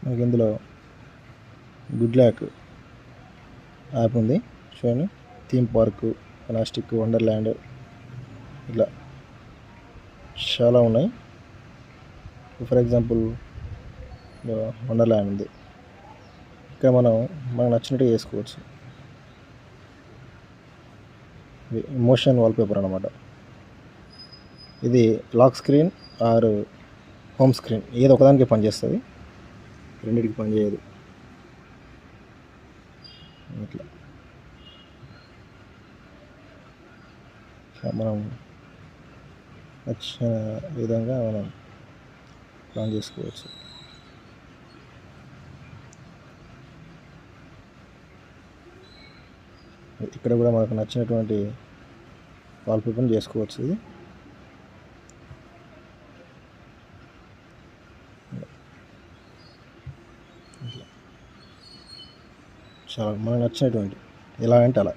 మనకి ఇందులో good lakh app ఉంది చూడండి. థీమ్ పార్కు, ప్లాస్టిక్, వండర్ల్యాండ్ ఇట్లా చాలా ఉన్నాయి. ఫర్ ఎగ్జాంపుల్ వండర్ల్యాండ్ ఉంది. ఇక్కడ మనకు నచ్చినట్టు చేసుకోవచ్చు. మోషన్ వాల్పేపర్ అనమాట. ఇది lock screen or home screen ఏదో ఒకదానికి పనిచేస్తుంది, రెండింటికి పనిచేయదు. ఇట్లా మనం నచ్చిన విధంగా మనం ప్లాన్ చేసుకోవచ్చు. ఇక్కడ కూడా మనకు నచ్చినటువంటి వాల్పేపర్ని చేసుకోవచ్చు. ఇది చాలా మనకు నచ్చినటువంటి ఎలా అంటే అలా